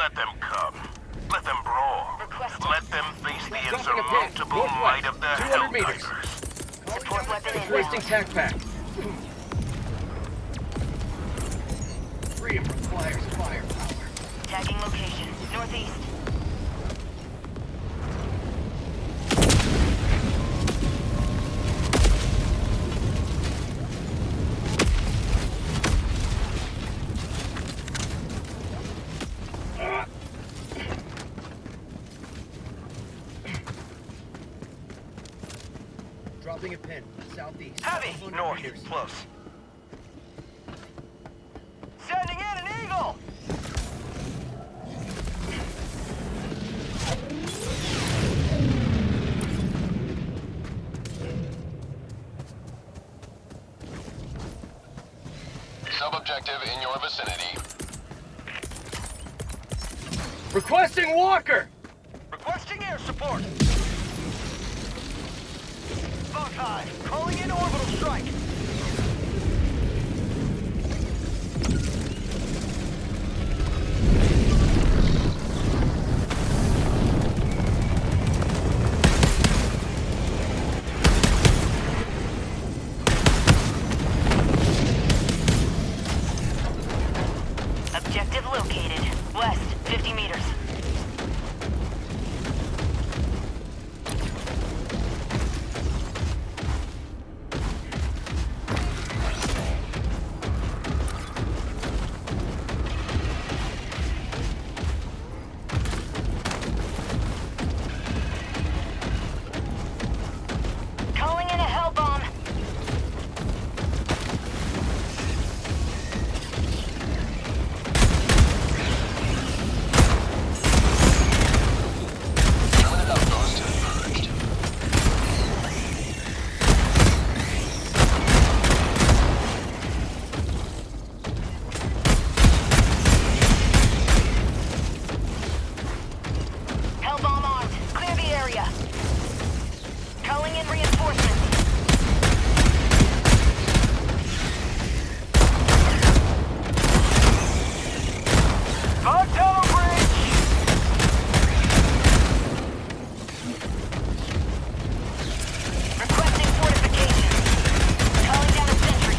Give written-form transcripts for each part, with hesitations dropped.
Let them come. Let them brawl. Let them face the insurmountable might of the 200 meters. Helldivers. Support weapon in. Wasting tac pack. Freedom requires firepower. Tagging location. Northeast. Dropping a pin. Southeast. Heavy! 100 North. meters. Close. Sending in an eagle! Sub-objective in your vicinity. Requesting Walker! Requesting air support! Helldive, calling in orbital strike! Objective located. West, 50 meters. Calling in a hell bomb. Permanent outpost purged. Hell bomb armed. Clear the area. Calling in reinforcements. Fog tunnel bridge! Requesting fortification. Calling down a sentry.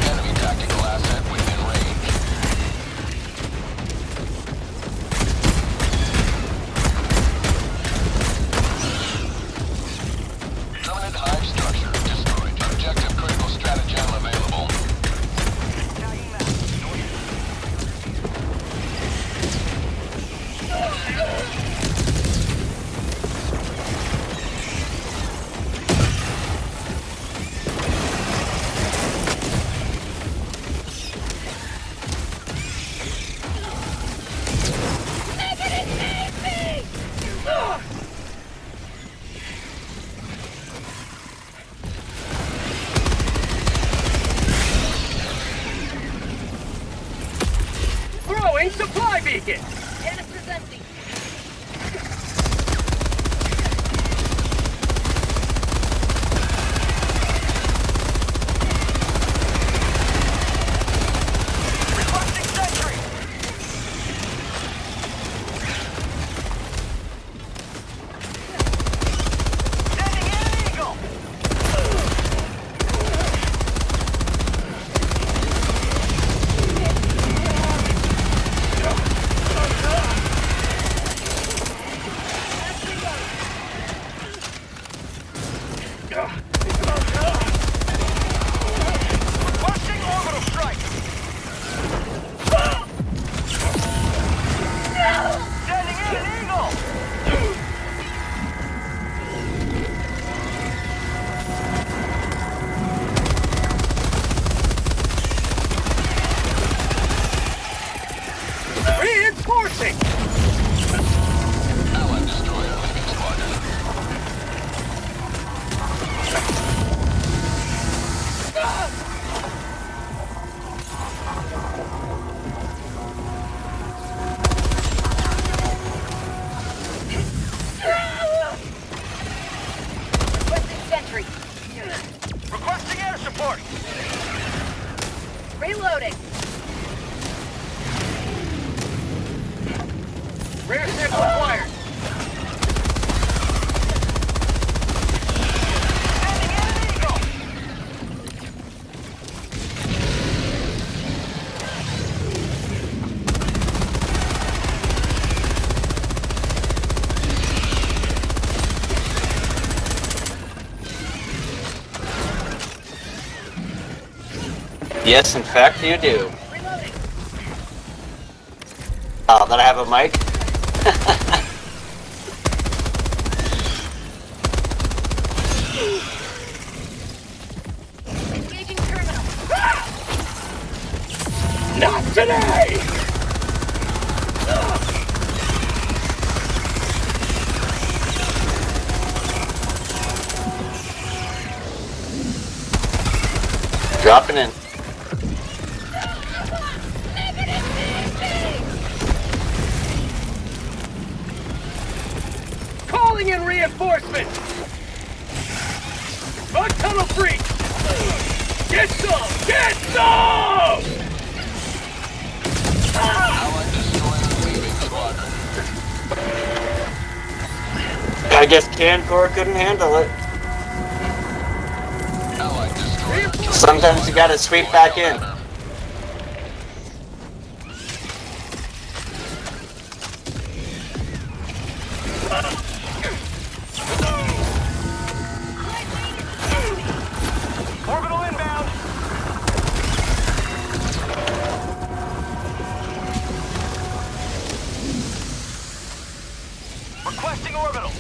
Enemy tactical asset within range. Permanent hive structure destroyed. Objective critical stratagem available. Tagging map. North. Throwing supply beacon! Canisters empty. Requesting sentry! Sending in an eagle! Reloading. Rare sample acquired. Sending in an eagle. Yes, in fact, you do. Reloading. Oh, that I have a mic? Engaging terminal. Not today! Dropping in. Calling in reinforcements! Bug tunnel breach! Get some! Get some! Allied destroyer leaving squadron. I guess Cancor couldn't handle it. Allied destroyer. Sometimes you gotta sweep back in. Orbital inbound. Requesting orbital.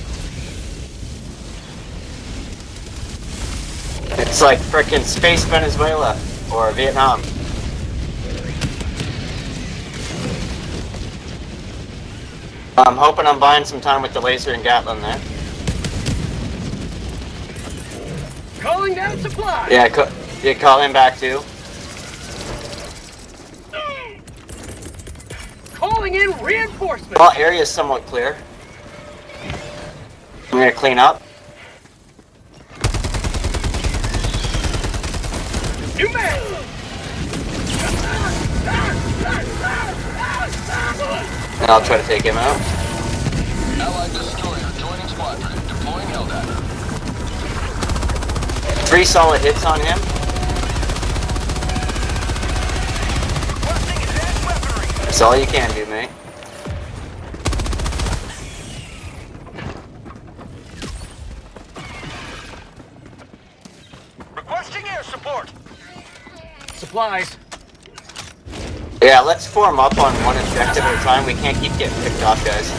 It's like frickin' Space Venezuela or Vietnam. I'm hoping I'm buying some time with the laser and Gatlin there. Calling down supply! Yeah, you call him back too. Calling in reinforcements! Well, area's somewhat clear. I'm gonna clean up. New man! And I'll try to take him out. Allied destroyer joining squadron. Deploying Helldive. 3 solid hits on him. Requesting advanced weaponry. That's all you can do, mate. Requesting air support. Supplies. Yeah, let's form up on one objective at a time. We can't keep getting picked off, guys.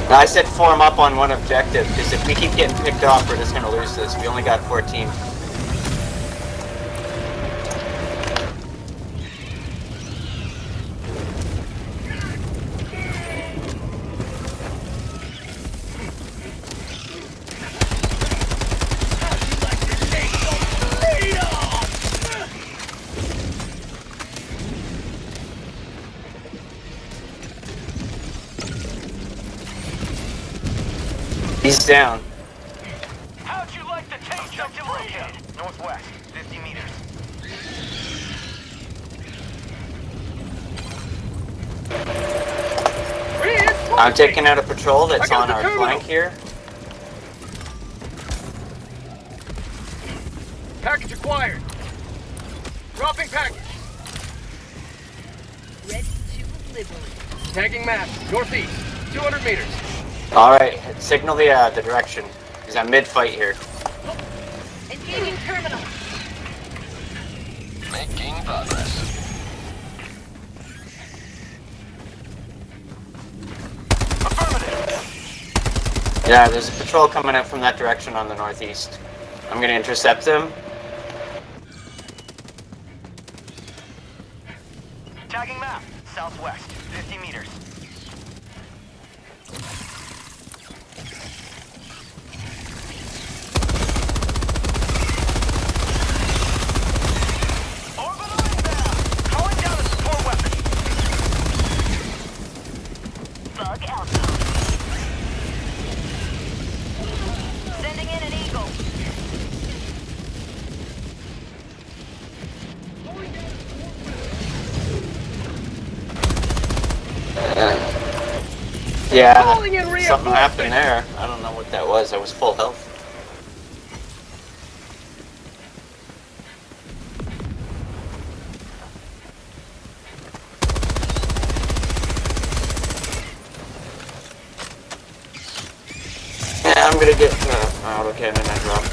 No, I said form up on one objective, because if we keep getting picked off, we're just going to lose this. We only got 14. He's down. How'd you like the taste objective located? Northwest, 50 meters. I'm taking out a patrol that's I got on the our terminal. flank here. Package acquired. Dropping package. Ready to liberate. Tagging map. Northeast. 200 meters. Alright, signal the direction. Because I'm mid-fight here. Engaging terminal. Making progress. Affirmative. Yeah, there's a patrol coming up from that direction on the northeast. I'm gonna intercept them. Tagging map. Southwest, 50 meters. Orbital inbound. Calling down a support weapon. Bug out. Sending in an eagle. Yeah, Calling in something happened reinforcements. there. I don't know what that was. I was full health. Yeah, I'm gonna get autocannon I dropped.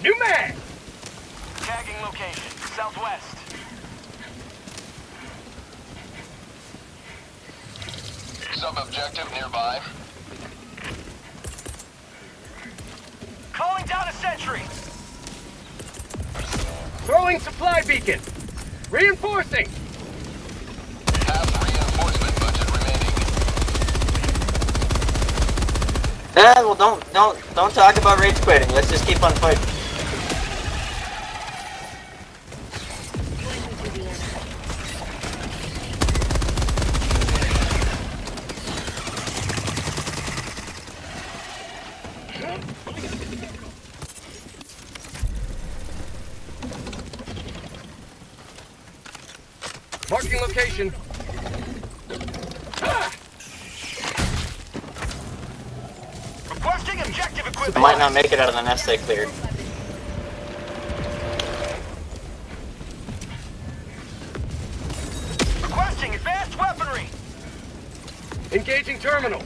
New mag. Tagging location. Southwest. Sub-objective nearby. Calling down a sentry. Throwing supply beacon. Reinforcing. Half reinforcement budget remaining. Well, don't talk about rage quitting. Let's just keep on fighting. Marking location. Requesting objective equipment. I might not make it out of the nest they cleared. Requesting advanced weaponry. Engaging terminal.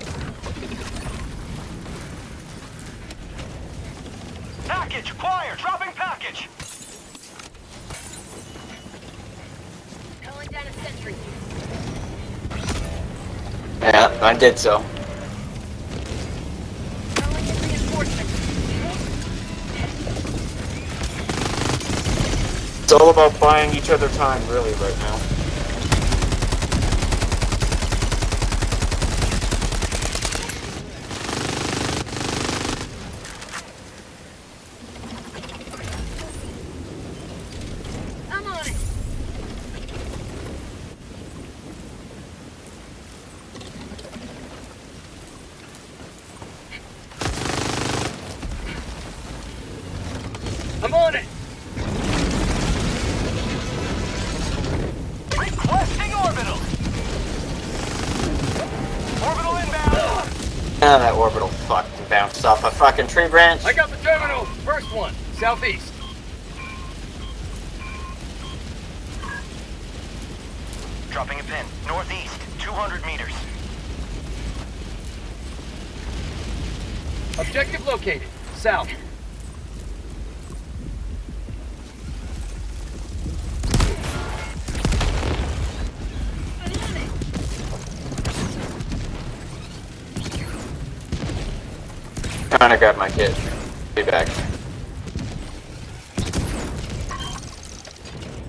Package acquired. Dropping package. Calling down a sentry. Yeah, I did so. Calling in reinforcements. It's all about buying each other time, really, right now. I'm on it. I'm on it. Requesting orbital. Orbital inbound. Ah, that orbital fucking bounced off a fucking tree branch. I got the terminal. First one. Southeast. Dropping a pin. Northeast. 200 meters. Objective located. South. Trying to grab my kid. Be back.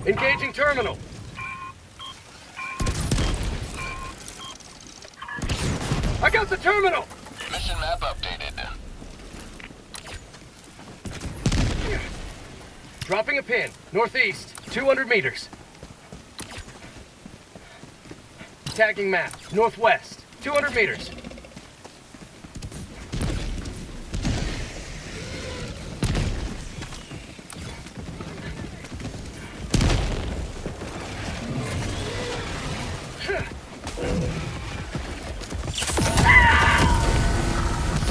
Engaging terminal. I got the terminal. Mission map updated. Dropping a pin. Northeast. 200 meters. Tagging map. Northwest. 200 meters.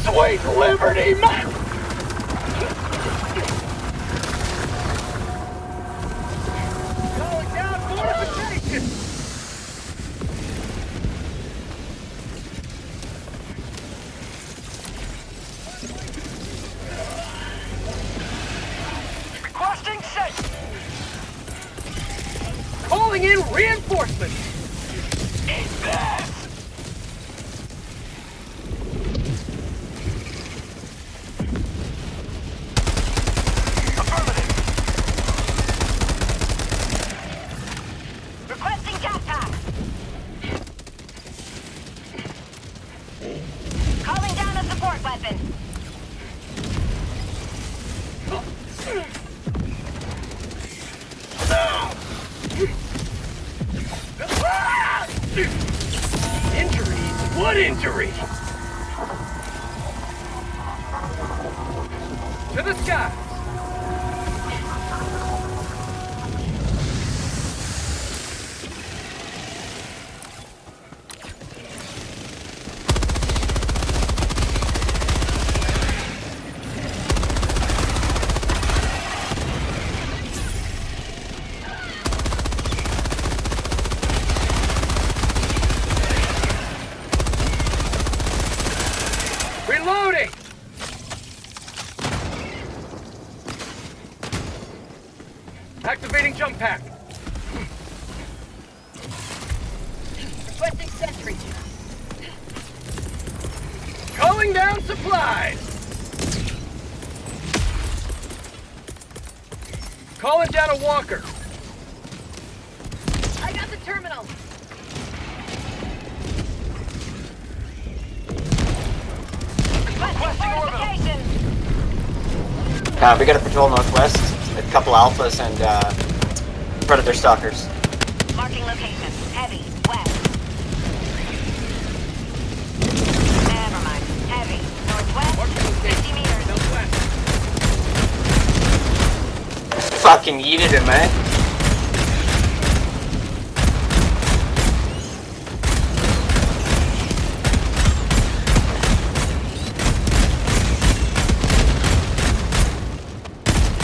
Sweet Liberty, man! Calling down fortification! Requesting set. Calling in reinforcements! Eat this. Affirmative. Requesting jetpack. Calling down a support weapon. Injuries? What injury? To the sky! Reloading! Activating jump pack. Requesting sentry. Calling down supplies. Calling down a walker. I got the terminal. Requesting fortification. We got a patrol northwest, a couple alphas and predator stalkers. Marking location. Heavy. West. Never mind. Heavy. Northwest. 50 meters. Southwest. Fucking yeeted him, eh?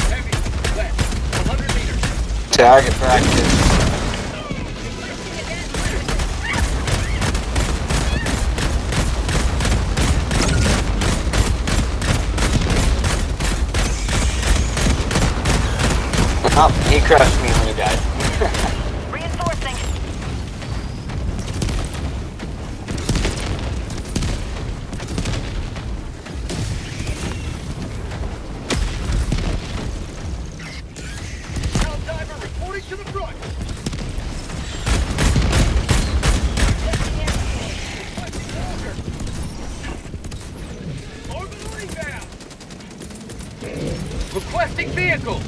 Heavy. West. 100 meters. Target practice. Oh, he crushed me when he died. Reinforcing. Helldiver reporting to the front. Orbital inbound. Requesting vehicle.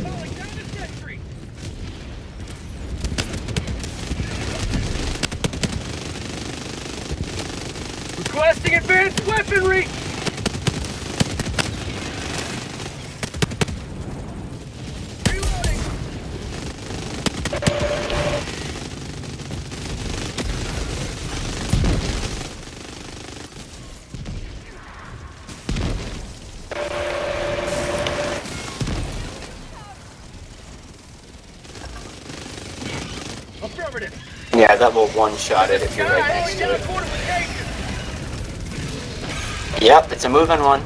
Falling down the sentry. Requesting advanced weaponry. Reloading. Affirmative. Yeah, that will one-shot it if you're right next to it. Fortification. Yep, it's a moving one.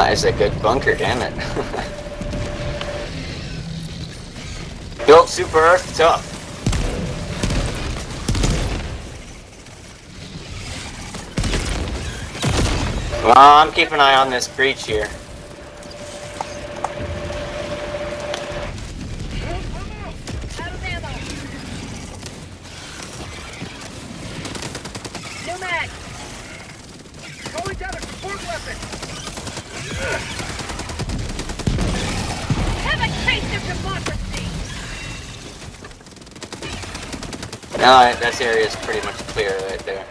It's a good bunker, damn it. Built super earth tough. Well, I'm keeping an eye on this breach here. Out of ammo. New mag. Calling down a support weapon. Have a taste of democracy. No, that area is pretty much clear right there.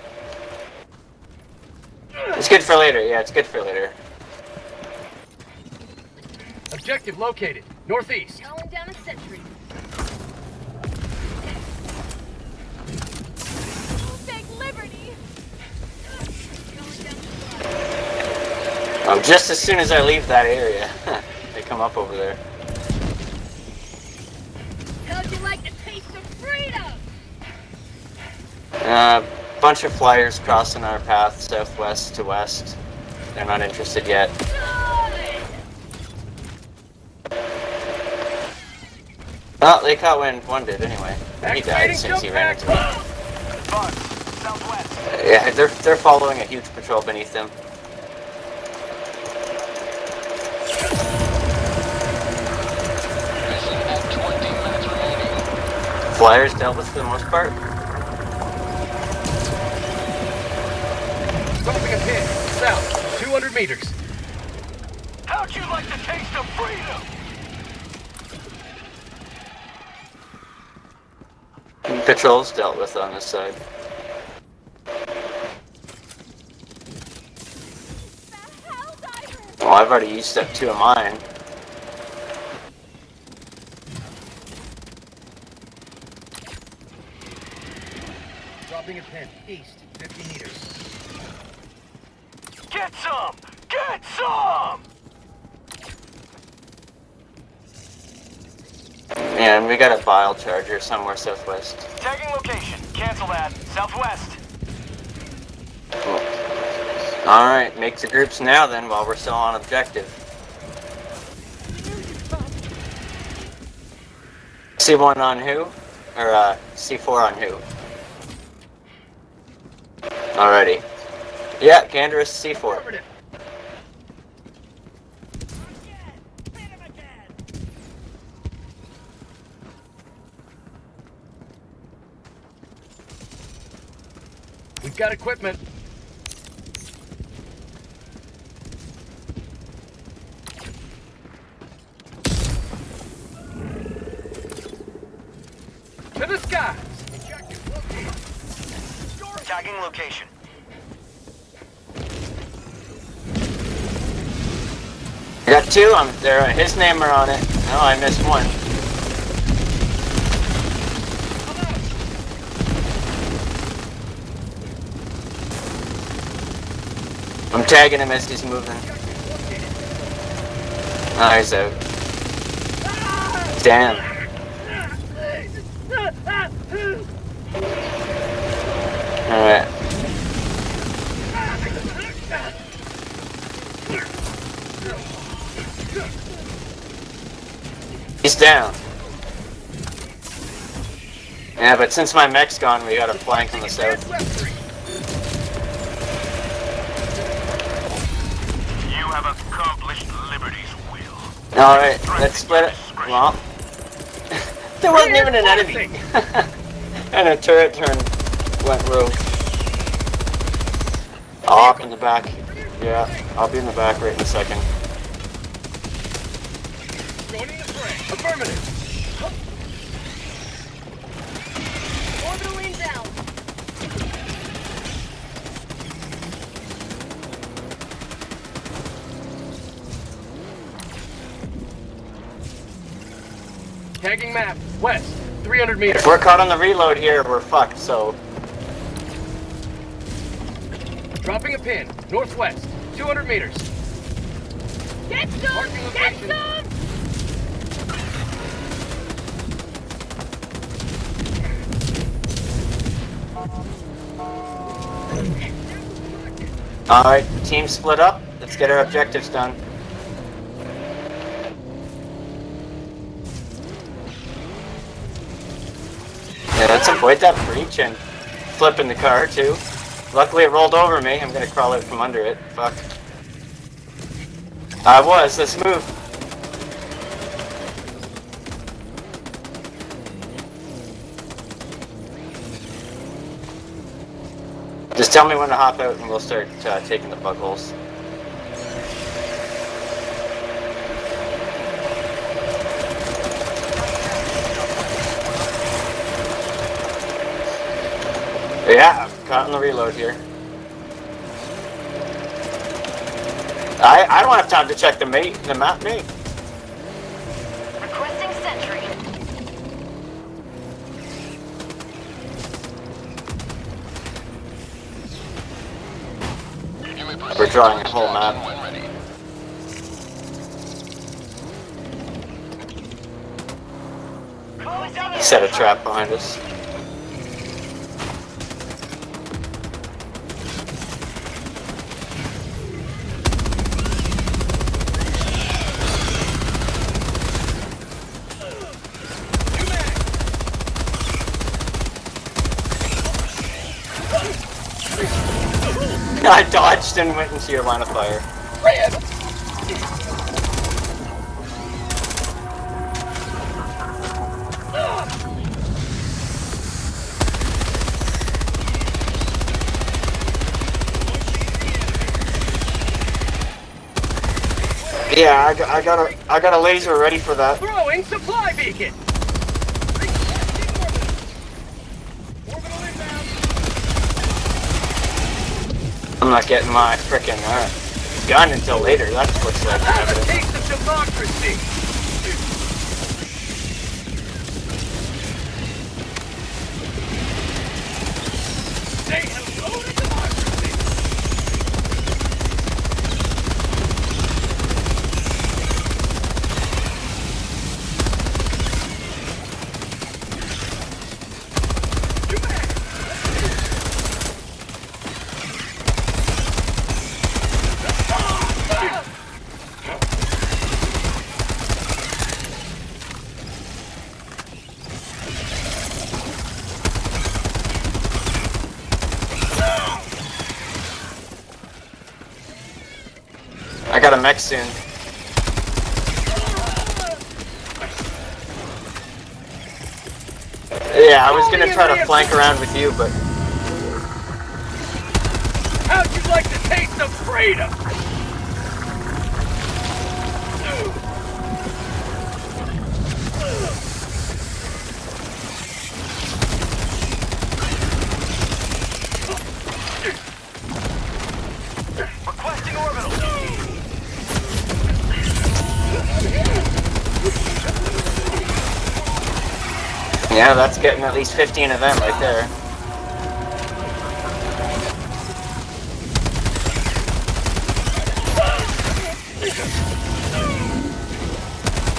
It's good for later, yeah, it's good for later. Objective located. Northeast. Calling down a sentry. Take liberty. Just as soon as I leave that area, they come up over there. How'd you like the taste of freedom? Bunch of flyers crossing our path southwest to west. They're not interested yet. Oh, they caught wind. One did anyway. He died since he ran into me. Southwest. Yeah, they're following a huge patrol beneath them. Mission at 20 minutes remaining. Flyers dealt with for the most part. Dropping a pin. South. 200 meters. How'd you like the taste of freedom? Patrols dealt with on this side. Well, I've already used up 2 of mine. Dropping a pin. East. 50 meters. Get some! Get some! Yeah, and we got a bile charger somewhere southwest. Tagging location. Cancel that. Southwest. Alright, make the groups now then while we're still on objective. C1 on who? Or C4 on who? Alrighty. Yeah, Ganderous C4. We've got equipment. To the skies! Tagging location. I got 2 on there. His name are on it. No, I missed 1. I'm tagging him as he's moving. Oh, he's out. Damn. Alright. He's down. Yeah, but since my mech's gone, we got a flank on the south. You have accomplished liberty's will. Alright, let's split it. Well, there wasn't even an enemy. And a turret went rogue. I'll hop in the back. Yeah, I'll be in the back right in a second. Joining the fray. Affirmative. Orbital inbound. Tagging map. West. 300 meters. If we're caught on the reload here, we're fucked, so... Dropping a pin. Northwest. 200 meters. Get some! Marking Get location. some! Alright, team split up. Let's get our objectives done. Yeah, let's avoid that breach and flipping the car too. Luckily it rolled over me. I'm gonna crawl out from under it. Fuck. I was. Let's move. Just tell me when to hop out and we'll start taking the bug holes. Yeah, caught in the reload here. I don't have time to check the map, mate. Requesting sentry. We're drawing a whole map. When ready. Set a trap behind us. I dodged and went into your line of fire. Yeah, I got a laser ready for that. Throwing supply beacon. Orbital inbound. I'm not getting my frickin' gun until later. That's what's like Have a evident. taste of democracy! Say hello to democracy! I got a mech soon. Yeah, I was gonna try to flank around with you, but How'd you like the taste of freedom? Requesting orbital. yeah, that's getting at least 15 of them right there.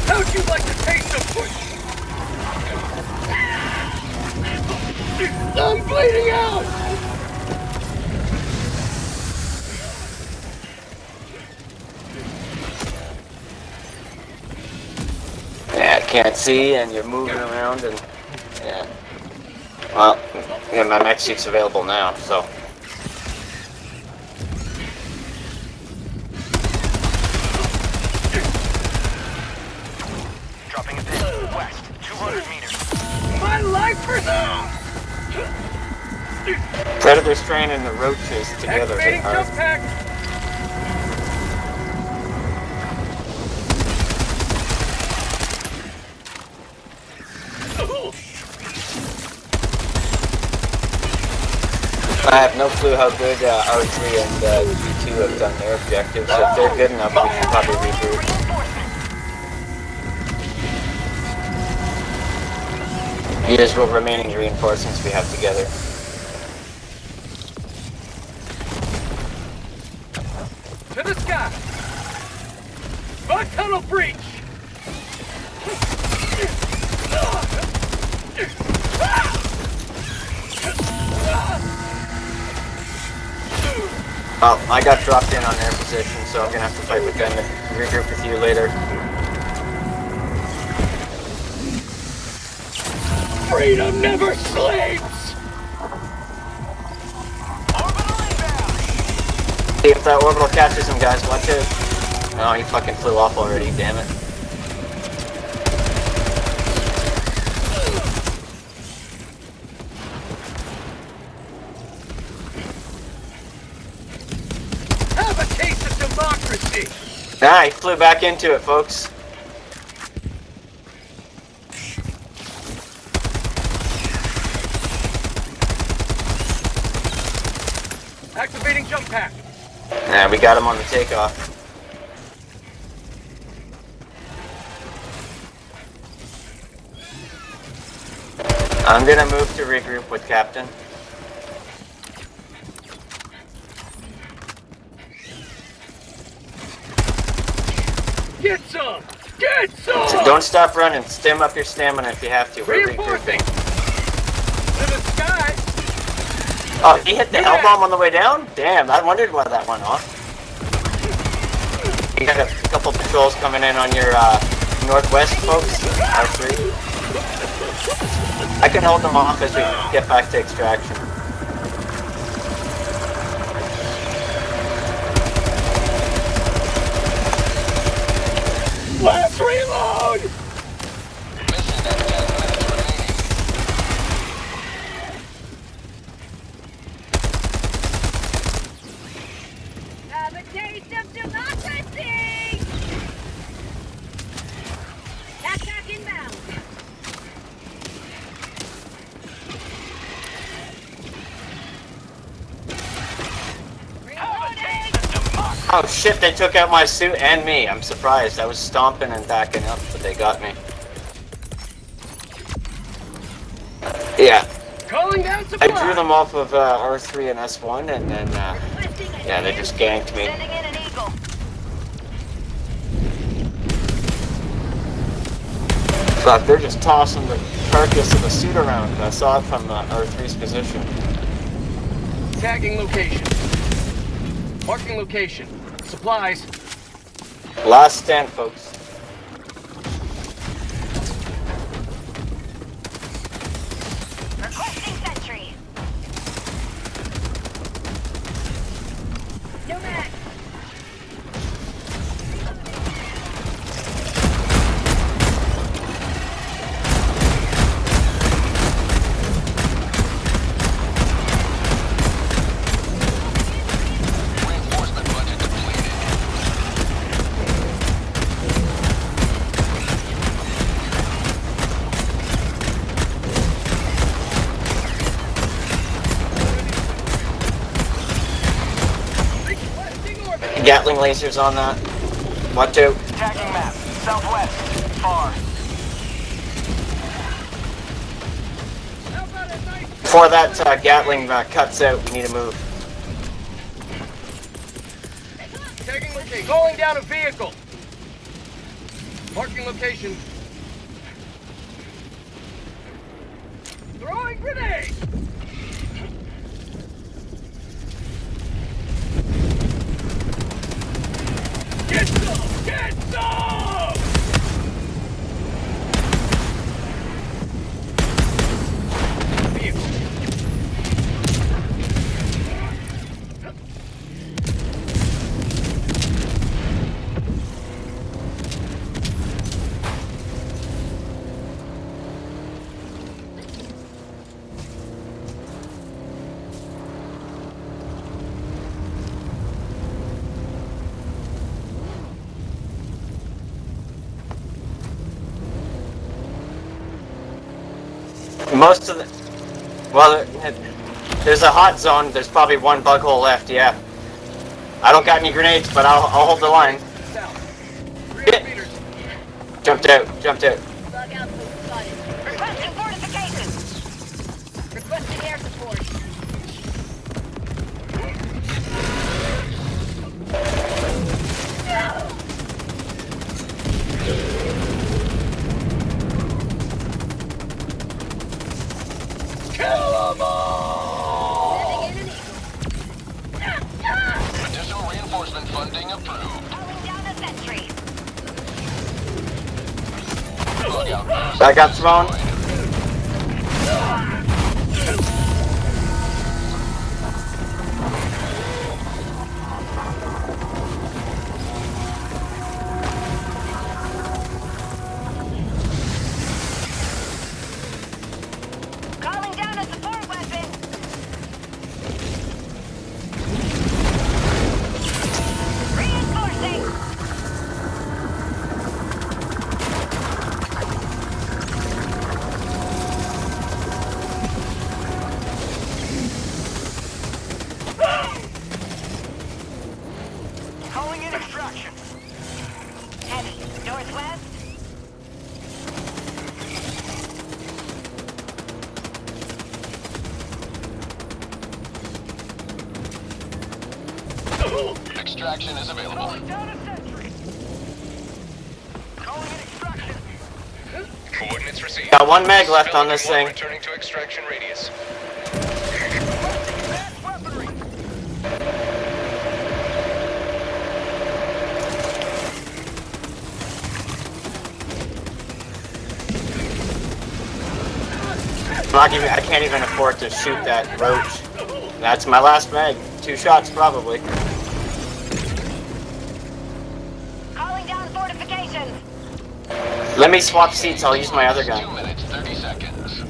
How'd you like the taste of push? I'm bleeding out! Yeah, can't see, and you're moving around, and yeah. Well, yeah, my mech suit's available now, so. Dropping a pin. West. 200 meters. My life for now! Predator strain and the roaches together hit Activating hard. jump pack! I have no clue how good R3 and G2 have done their objectives. If they're good enough, we should probably regroup. Use what remaining reinforcements we have together. To the sky! Bug tunnel breach! Oh, I got dropped in on their position, so I'm gonna have to fight with them and regroup with you later. Freedom never sleeps! See if that orbital catches him, guys. Watch it. Oh, he fucking flew off already, damn it. Have a taste of democracy! Ah, he flew back into it, folks. Activating jump pack! Yeah, we got him on the takeoff. I'm gonna move to regroup with Captain. Get some! Get some! So don't stop running. Stem up your stamina if you have to. We're Reinforcing! regrouping. To the sky! Oh, he hit the hell bomb on the way down? Damn, I wondered why that went off. You got a couple patrols coming in on your northwest, folks. R3. I can hold them off as we get back to extraction. Let's reload! Mission at 10 minutes remaining. Have a taste of democracy! Attack inbound. Oh shit, they took out my suit and me. I'm surprised. I was stomping and backing up, but they got me. Yeah. Calling down I supply. drew them off of R3 and S1, and then, yeah, they just ganked me. Sending in an eagle. Fuck, they're just tossing the carcass of the suit around. I saw it from R3's position. Tagging location. Marking location. Supplies. Last stand, folks. Requesting sentry. No mag. Reinforcement budget depleted. Gatling lasers on that. 1, 2. Tagging map. Southwest. Far. Before that Gatling cuts out, we need to move. Tagging location. Calling down a vehicle. Marking location. Throwing grenade. Get some! Get some! Vehicle. Most of the... Well, there's a hot zone. There's probably one bug hole left, yeah. I don't got any grenades, but I'll hold the line. South. 300 meters. Jumped out, jumped out. Bug outpost spotted. Requesting fortifications. Requesting air support. Kill 'em all! Sending in an eagle. Additional reinforcement funding approved. Calling down a sentry. Bug outpost I got thrown. destroyed. Calling down a support weapon. Reinforcing. Calling in extraction. Heavy. Northwest. Extraction is available. Calling down a sentry. Calling in extraction. Coordinates received. Got one mag left on this thing. Returning to extraction radius. Advanced weaponry. I can't even afford to shoot that roach. That's my last mag. 2 shots, probably. Calling down fortifications. Let me swap seats. I'll use my other 2 gun. minutes, 30 seconds.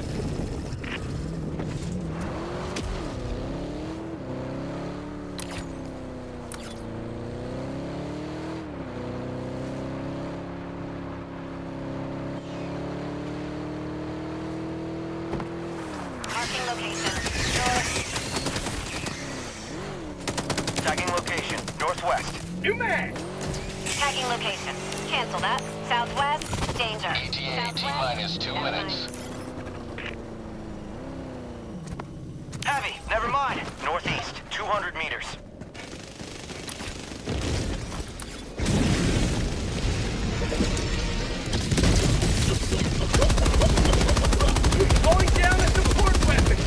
Marking location. North. Tagging location. Northwest. New mag! Tagging location. Cancel that. Southwest, danger. ETA T-minus 2 minutes. Heavy, never mind. Northeast, 200 meters. Going down a support weapon!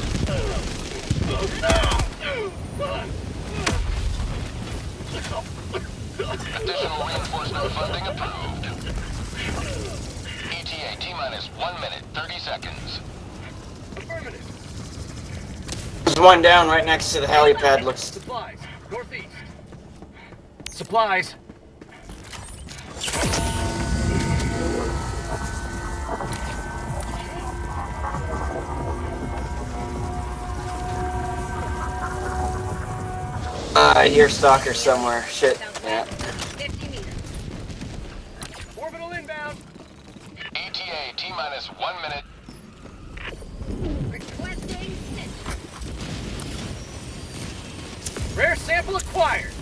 Additional reinforcement funding approved. ETA T-minus 1 minute, 30 seconds. Affirmative. There's one down right next to the helipad. Looks. Supplies, northeast. Supplies. I hear stalker somewhere. Shit. Yeah. 50 meters. Orbital inbound. ETA T-minus 1 minute. Requesting Rare sample acquired.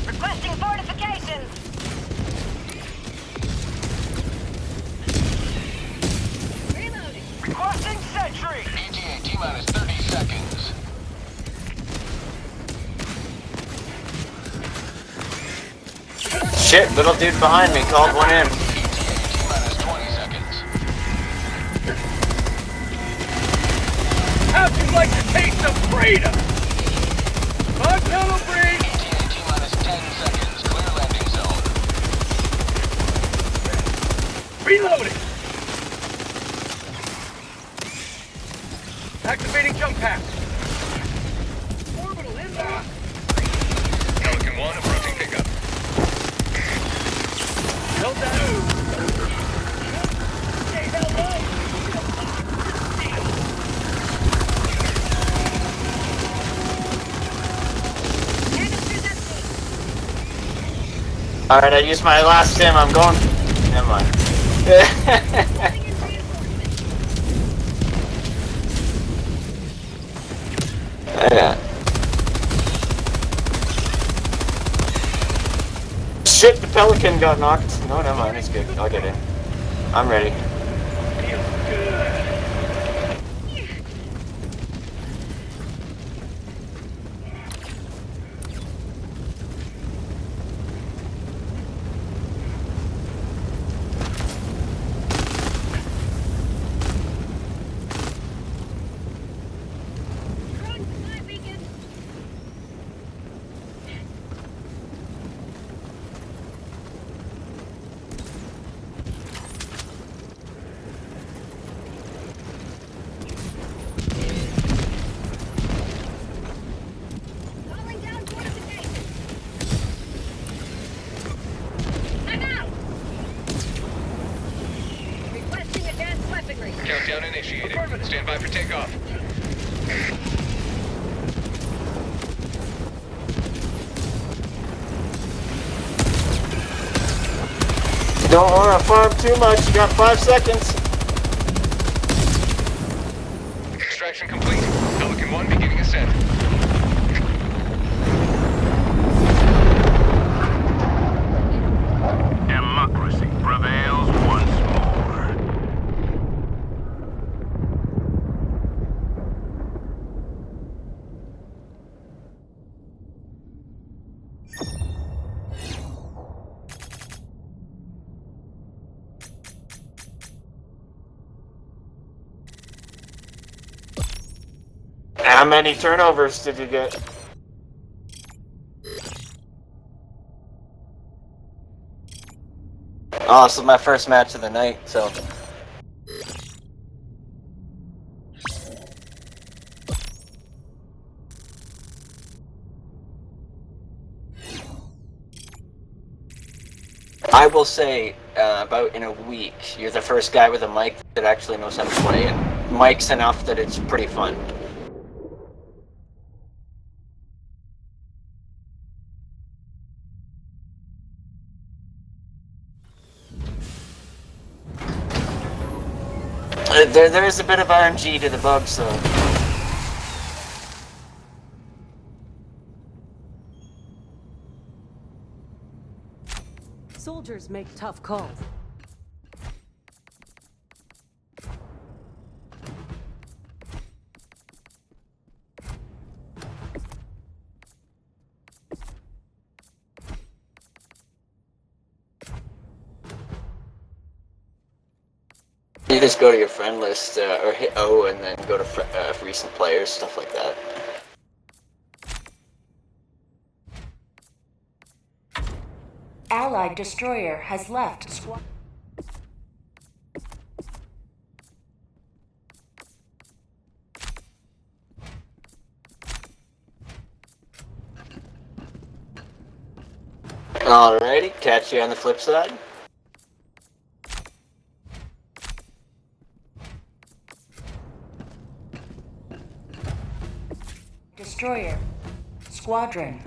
Requesting fortifications. Reloading. Requesting sentry! ETA T-minus 30 seconds. Shit, little dude behind me called one in. ETA T-minus 20 seconds. How'd you like the taste of freedom? Bug tunnel breach. ETA T-minus 10 seconds. Clear landing zone. Reloading. Activating jump pack. Orbital inbound. Pelican 1 approaching pickup. Helldive. Say hello. Alright, I used my last stim. I'm going. Never mind. Yeah. Shit, the pelican got knocked. No, never mind. It's good. I'll get in. I'm ready. Feels good. Calling down fortifications. I'm out. Requesting advanced weaponry. Countdown initiated. Stand by for takeoff. Don't want to farm too much. You got 5 seconds. Extraction complete. Pelican 1 beginning ascent. Democracy prevails once more. How many turnovers did you get? Oh, this is my first match of the night, so. I will say, about in a week, you're the first guy with a mic that actually knows how to play it. Mic's enough that it's pretty fun. There is a bit of RNG to the bug, so. Soldiers make tough calls. You just go to your friend list, or hit O and then go to recent players, stuff like that. Allied destroyer has left squad. Alrighty, catch you on the flip side. Destroyer. Squadron